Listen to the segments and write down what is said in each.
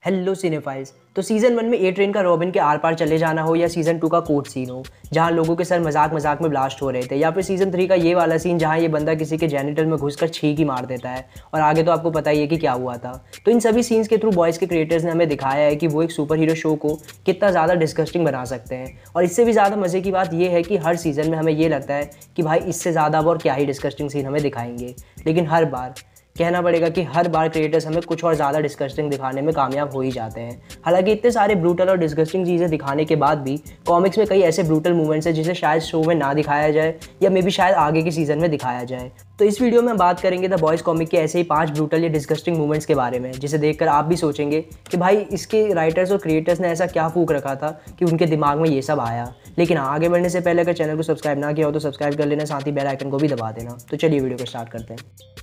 Hello cinephiles. तो season 1 में ए train का रॉबिन के आर पार चले जाना हो या सीज़न 2 का कोर्ट सीन हो जहां लोगों के सर मजाक मजाक में ब्लास्ट हो रहे थे, या फिर सीज़न 3 का ये वाला सीन जहां ये बंदा किसी के जेनिटल में घुसकर छींक ही मार देता है और आगे तो आपको पता ही है कि क्या हुआ था। तो इन सभी सीन्स के थ्रू बॉयज़ के क्रिएटर्स ने हमें दिखाया है कि वो एक सुपर हीरो शो को कितना ज़्यादा डिस्गस्टिंग बना सकते हैं। और इससे भी ज़्यादा मज़े की बात यह है कि हर सीज़न में हमें ये लगता है कि भाई इससे ज़्यादा अब और क्या ही डिस्गस्टिंग सीन हमें दिखाएंगे, लेकिन हर बार कहना पड़ेगा कि हर बार क्रिएटर्स हमें कुछ और ज़्यादा डिस्गस्टिंग दिखाने में कामयाब हो ही जाते हैं। हालांकि इतने सारे ब्रूटल और डिस्गस्टिंग चीज़ें दिखाने के बाद भी कॉमिक्स में कई ऐसे ब्रूटल मूवमेंट्स हैं जिसे शायद शो में ना दिखाया जाए या मे बी शायद आगे के सीज़न में दिखाया जाए। तो इस वीडियो में हम बात करेंगे द बॉयज़ कॉमिक के ऐसे ही 5 ब्रूटल या डिस्गस्टिंग मूवमेंट्स के बारे में, जिसे देखकर आप भी सोचेंगे कि भाई इसके राइटर्स और क्रिएटर्स ने ऐसा क्या फूंक रखा था कि उनके दिमाग में ये सब आया। लेकिन आगे बढ़ने से पहले अगर चैनल को सब्सक्राइब ना किया हो तो सब्सक्राइब कर लेना, साथ ही बेल आइकन को भी दबा देना। तो चलिए वीडियो को स्टार्ट करते हैं।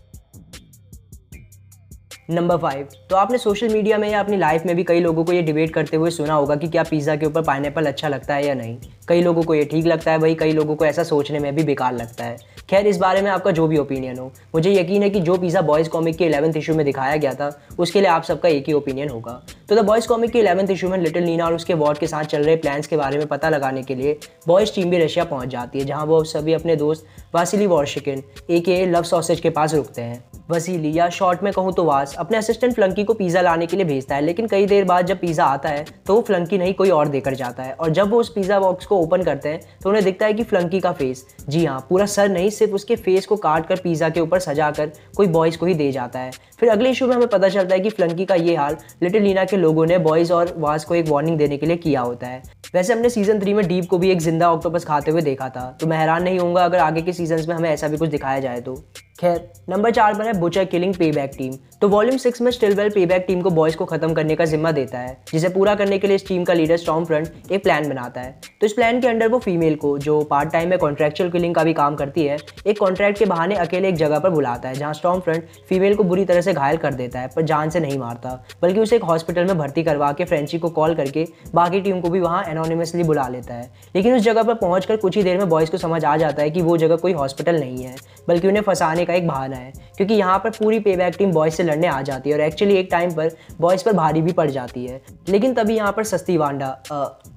नंबर 5। तो आपने सोशल मीडिया में या अपनी लाइफ में भी कई लोगों को ये डिबेट करते हुए सुना होगा कि क्या पिज़्ज़ा के ऊपर पाइनएप्पल अच्छा लगता है या नहीं। कई लोगों को ये ठीक लगता है, वही कई लोगों को ऐसा सोचने में भी बेकार लगता है। खैर, इस बारे में आपका जो भी ओपिनियन हो, मुझे यकीन है कि जो पिज़्ज़ा बॉयज़ कॉमिक के 11th इशू में दिखाया गया था उसके लिए आप सबका एक ही ओपिनियन होगा। तो द बॉयज़ कॉमिक के 11th इशू में लिटिल नीना और उसके वॉर्ड के साथ चल रहे प्लान्स के बारे में पता लगाने के लिए बॉयज़ टीम भी रशिया पहुंच जाती है, जहां वो सभी अपने दोस्त वासिली वॉर्शिकिन AKA लव सॉसेज के पास रुकते हैं। वसीली, या शॉर्ट में कहूँ तो वास, अपने असिस्टेंट फ्लंकी को पिज़्ज़ा लाने के लिए भेजता है, लेकिन कई देर बाद जब पिज़्ज़ा आता है तो वो फ्लंकी नहीं कोई और देकर जाता है। और जब वो उस पिज़्ज़ा बॉक्स को ओपन करते हैं तो उन्हें दिखता है कि फ्लंकी का फेस, जी हाँ पूरा सर नहीं, सिर्फ उसके फेस को काट कर पिज़्ज़ा के ऊपर सजाकर कोई बॉयज़ को ही दे जाता है। फिर अगले इशू में हमें पता चलता है कि फ्लंकी का ये हाल लिटिल लीना के लोगों ने बॉयज़ और वास को एक वार्निंग देने के लिए किया होता है। वैसे हमने सीजन 3 में डीप को भी एक जिंदा ऑक्टोपस खाते हुए देखा था, तो मैं हैरान नहीं होऊंगा अगर आगे के सीजन्स में हमें ऐसा भी कुछ दिखाया जाए तो। खैर, नंबर 4 पर है बुचर किलिंग पेबैक टीम। तो वॉल्यूम 6 में स्टिलवेल पेबैक टीम को बॉयज़ को खत्म करने का जिम्मा देता है, जिसे पूरा करने के लिए इस टीम का लीडर स्टॉर्म फ्रंट एक प्लान बनाता है। तो इस प्लान के अंडर वो फीमेल को, जो पार्ट टाइम में कॉन्ट्रैक्चुअल किलिंग का भी काम करती है, एक कॉन्ट्रैक्ट के बहाने अकेले एक जगह पर बुलाता है, जहां स्टॉर्म फ्रंट फीमेल को बुरी तरह से घायल कर देता है, पर जान से नहीं मारता, बल्कि उसे एक हॉस्पिटल में भर्ती करवा के फ्रेंची को कॉल करके बाकी टीम को भी वहाँ एनोनिमसली बुला लेता है। लेकिन उस जगह पर पहुंचकर कुछ ही देर में बॉयज़ को समझ आ जाता है कि वो जगह कोई हॉस्पिटल नहीं है, बल्कि उन्हें फंसाने का एक बहाना है, क्योंकि यहाँ पर पूरी पेबैक टीम बॉयज़ से लड़ने आ जाती है और एक्चुअली एक टाइम पर बॉयज़ पर भारी भी पड़ जाती है। लेकिन तभी यहाँ पर सस्ती वांडा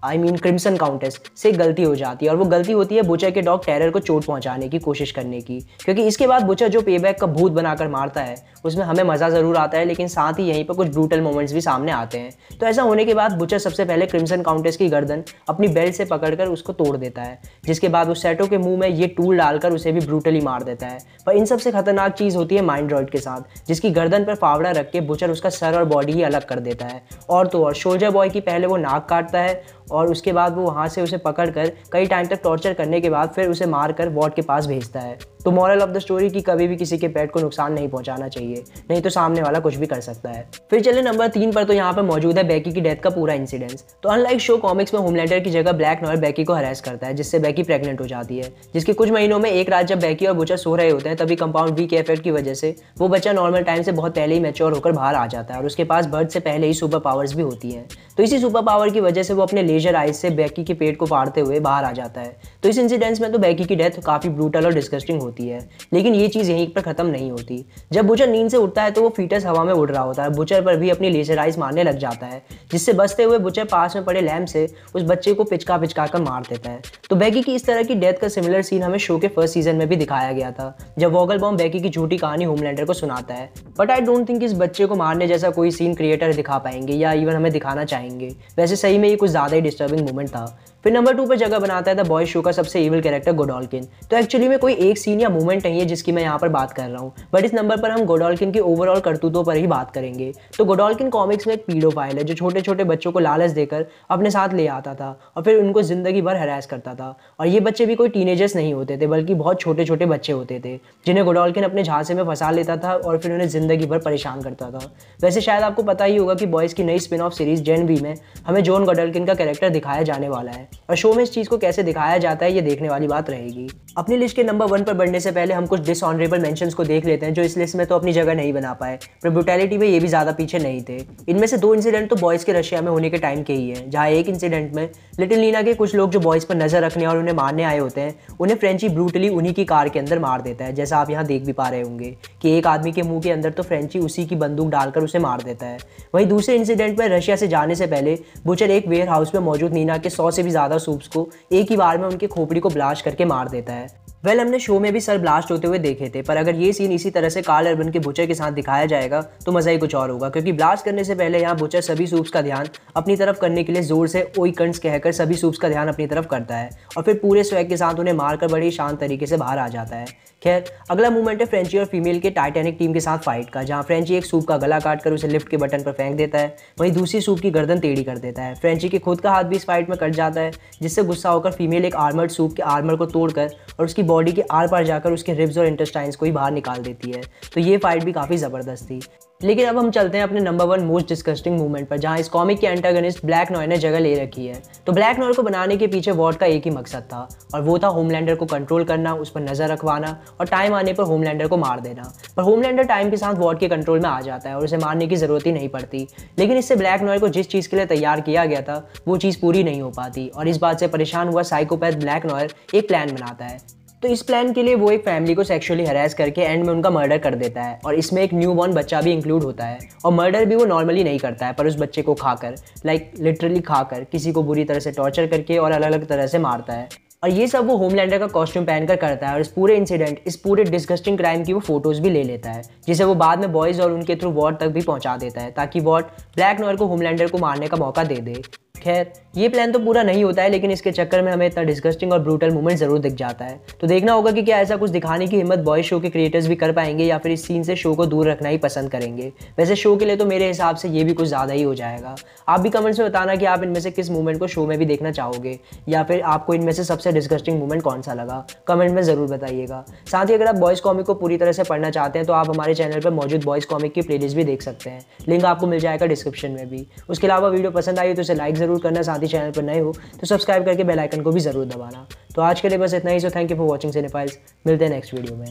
क्रिम्सन काउंटेस से गलती हो जाती है, और वो गलती होती है बुचर के डॉग टेरर को चोट पहुंचाने की कोशिश करने की, क्योंकि इसके बाद बुचर जो पेबैक का भूत बनाकर मारता है उसमें हमें मज़ा ज़रूर आता है, लेकिन साथ ही यहीं पर कुछ ब्रूटल मोमेंट्स भी सामने आते हैं। तो ऐसा होने के बाद बुचर सबसे पहले क्रिम्सन काउंटेस की गर्दन अपनी बेल्ट से पकड़कर उसको तोड़ देता है, जिसके बाद उस सेटो के मुंह में ये टूल डालकर उसे भी ब्रूटली मार देता है। पर इन सबसे खतरनाक चीज़ होती है माइंड ड्रॉइड के साथ, जिसकी गर्दन पर फावड़ा रख के बुचर उसका सर और बॉडी ही अलग कर देता है। और तो और सोल्जर बॉय की पहले वो नाक काटता है और उसके बाद वो वहाँ से उसे पकड़कर कई टाइम तक टॉर्चर करने के बाद फिर उसे मारकर वॉर्ड के पास भेजता है। तो मॉरल ऑफ द स्टोरी कि कभी भी किसी के पेट को नुकसान नहीं पहुंचाना चाहिए, नहीं तो सामने वाला कुछ भी कर सकता है। फिर चले नंबर 3 पर। तो यहाँ पर मौजूद है बेकी की डेथ का पूरा इंसिडेंस। तो अनलाइक शो, कॉमिक्स में होमलैंडर की जगह ब्लैक नॉयर बेकी को हरास करता है, जिससे बेकी प्रेग्नेंट हो जाती है, जिसके कुछ महीनों में एक रात जब बेकी और बुचर सो रहे होते हैं तभी कंपाउंड वी के इफेक्ट की वजह से वो बच्चा नॉर्मल टाइम से बहुत पहले ही मैच्योर होकर बाहर आ जाता है, और उसके पास बर्थ से पहले ही सुपर पावर्स भी होती हैं। तो इसी सुपर पावर की वजह से वो अपने लेजर आइज से बेकी के पेट को फाड़ते हुए बाहर आ जाता है। तो इस इंसिडेंस में तो बेकी की डेथ काफ़ी ब्रूटल और डिस्गस्टिंग होती है, लेकिन ये चीज़ यहीं पर खत्म नहीं होती। जब बुचर नींद से उठता है तो वो फीटस हवा में उड़ रहा होता है, बुचर पर भी अपनी लेजर आइज मारने लग जाता है, जिससे बचते हुए बुचर पास में पड़े लैम्प से उस बच्चे को पिचका पिचका कर मार देता है। तो बेकी की इस तरह की डेथ का सिमिलर सीन हमें शो के फर्स्ट सीजन में भी दिखाया गया था, जब वॉगलबॉम बेकी की झूठी कहानी होमलैंडर को सुनाता है। बट आई डोंट थिंक इस बच्चे को मारने जैसा कोई सीन क्रिएटर दिखा पाएंगे या इवन हमें दिखाना चाहेंगे। वैसे सही में ये कुछ ज़्यादा ही डिस्टर्बिंग मोमेंट था। फिर नंबर 2 पर जगह बनाता है द बॉयज शो का सबसे इविल कैरेक्टर गोडॉल्किन। तो एक्चुअली में कोई एक सीन या मोमेंट नहीं है जिसकी मैं यहाँ पर बात कर रहा हूँ, बट इस नंबर पर हम गोडॉल्किन की ओवरऑल करतूतों पर ही बात करेंगे। तो गोडॉल्किन कॉमिक्स में एक पीडोफाइल है जो छोटे छोटे बच्चों को लालच देकर अपने साथ ले आता था और फिर उनको जिंदगी भर हरास करता था। और ये बच्चे भी कोई टीनेजर्स नहीं होते थे, बल्कि बहुत छोटे छोटे बच्चे होते थे जिन्हें गोडॉल्किन अपने झांसे में फंसा लेता था और फिर उन्हें जिंदगी भर परेशान करता था। वैसे शायद आपको पता ही होगा कि बॉयज़ की नई spin off series Gen V में हमें जॉन गोडॉल्किन का कैरेक्टर दिखाया जाने वाला है और शो में इस चीज़ को कैसे दिखाया जाता है ये देखने वाली बात रहेगी। अपनी लिस्ट के नंबर 1 पर बढ़ने से पहले हम कुछ डिसऑनरेबल मेंशंस को देख लेते हैं जो इस लिस्ट में तो अपनी जगह नहीं बना पाए, पर ब्रुटैलिटी में ये भी ज़्यादा पीछे नहीं थे। इनमें से 2 इंसिडेंट तो बॉयज़ के रशिया में होने के टाइम के ही हैं, जहाँ एक इंसिडेंट में लिटिल नीना के कुछ लोग जो बॉयज़ पर नज़र रखने और उन्हें मारने आए होते हैं, उन्हें फ्रेंची ब्रूटली उन्हीं की कार के अंदर मार देता है। जैसा आप यहाँ देख भी पा रहे होंगे कि एक आदमी के मुंह के अंदर तो फ्रेंची उसी की बंदूक डालकर उसे मार देता है। वहीं दूसरे इंसिडेंट में रशिया से जाने से पहले बुचर एक वेयर हाउस में मौजूद नीना के 100 से भी ज़्यादा सूप्स को एक ही बार में उनके खोपड़ी को ब्लास्ट करके मार देता है। हमने शो में भी सर ब्लास्ट होते हुए देखे थे, पर अगर ये सीन इसी तरह से कार्ल अर्बन के बुचर के साथ दिखाया जाएगा तो मज़ा ही कुछ और होगा, क्योंकि ब्लास्ट करने से पहले यहाँ बुचर सभी सूप्स का ध्यान अपनी तरफ करने के लिए जोर से ओई कंट्स कहकर सभी सूप्स का ध्यान अपनी तरफ करता है और फिर पूरे स्वैग के साथ उन्हें मारकर बड़ी शांत तरीके से बाहर आ जाता है। खैर, अगला मूवमेंट है फ्रेंची और फीमेल के टाइटैनिक टीम के साथ फाइट का, जहाँ फ्रेंची एक सूप का गला काट कर उसे लिफ्ट के बटन पर फेंक देता है, वहीं दूसरी सूप की गर्दन टेढ़ी कर देता है। फ्रेंची के खुद का हाथ भी इस फाइट में कट जाता है, जिससे गुस्सा होकर फीमेल एक आर्मर्ड सूप के आर्मर को तोड़कर और उसकी बॉडी के आर पार जाकर उसके रिब्स और इंटेस्टाइन्स को ही बाहर निकाल देती है। तो ये फाइट भी काफ़ी ज़बरदस्त थी। लेकिन अब हम चलते हैं अपने नंबर 1 मोस्ट डिस्गस्टिंग मूवमेंट पर, जहां इस कॉमिक के एंटागनिस्ट ब्लैक नॉयर ने जगह ले रखी है। तो ब्लैक नॉयर को बनाने के पीछे वॉर्ड का एक ही मकसद था और वो था होमलैंडर को कंट्रोल करना, उस पर नज़र रखवाना और टाइम आने पर होमलैंडर को मार देना। पर होमलैंडर टाइम के साथ वॉर्ड के कंट्रोल में आ जाता है और उसे मारने की ज़रूरत ही नहीं पड़ती। लेकिन इससे ब्लैक नॉयर को जिस चीज़ के लिए तैयार किया गया था वो चीज़ पूरी नहीं हो पाती और इस बात से परेशान हुआ साइकोपैथ ब्लैक नॉयर एक प्लान बनाता है। तो इस प्लान के लिए वो एक फैमिली को सेक्सुअली हरास करके एंड में उनका मर्डर कर देता है और इसमें एक न्यू बॉर्न बच्चा भी इंक्लूड होता है। और मर्डर भी वो नॉर्मली नहीं करता है, पर उस बच्चे को खाकर, लिटरली खाकर, किसी को बुरी तरह से टॉर्चर करके और अलग अलग तरह से मारता है। और ये सब वो होमलैंडर का कॉस्ट्यूम पहनकर करता है और इस पूरे डिस्गस्टिंग क्राइम की वो फोटोज़ भी ले लेता है, जिसे वो बाद में बॉयज़ और उनके थ्रू वॉर्ड तक भी पहुंचा देता है, ताकि वॉर्ड ब्लैक नॉयर को होमलैंडर को मारने का मौका दे दे। खैर, ये प्लान तो पूरा नहीं होता है, लेकिन इसके चक्कर में हमें इतना डिस्गस्टिंग और ब्रूटल मूवमेंट जरूर दिख जाता है। तो देखना होगा कि क्या ऐसा कुछ दिखाने की हिम्मत बॉयज शो के क्रिएटर्स भी कर पाएंगे या फिर इस सीन से शो को दूर रखना ही पसंद करेंगे। वैसे शो के लिए तो मेरे हिसाब से ये भी कुछ ज़्यादा ही हो जाएगा। आप भी कमेंट्स में बताना कि आप इनमें से किस मूवमेंट को शो में भी देखना चाहोगे या फिर आपको इनमें से सबसे डिस्गस्टिंग मूवमेंट कौन सा लगा, कमेंट में ज़रूर बताइएगा। साथ ही अगर आप बॉयज़ कॉमिक को पूरी तरह से पढ़ना चाहते हैं तो आप हमारे चैनल पर मौजूद बॉयज़ कॉमिक की प्लेलिस्ट भी देख सकते हैं, लिंक आपको मिल जाएगा डिस्क्रिप्शन में भी। उसके अलावा वीडियो पसंद आई तो इसे लाइक ज़रूर करना, साथ ही चैनल पर नए हो तो सब्सक्राइब करके बेल आइकन को भी ज़रूर दबाना। तो आज के लिए बस इतना ही। So thank you for watching cinephiles. मिलते हैं नेक्स्ट वीडियो में।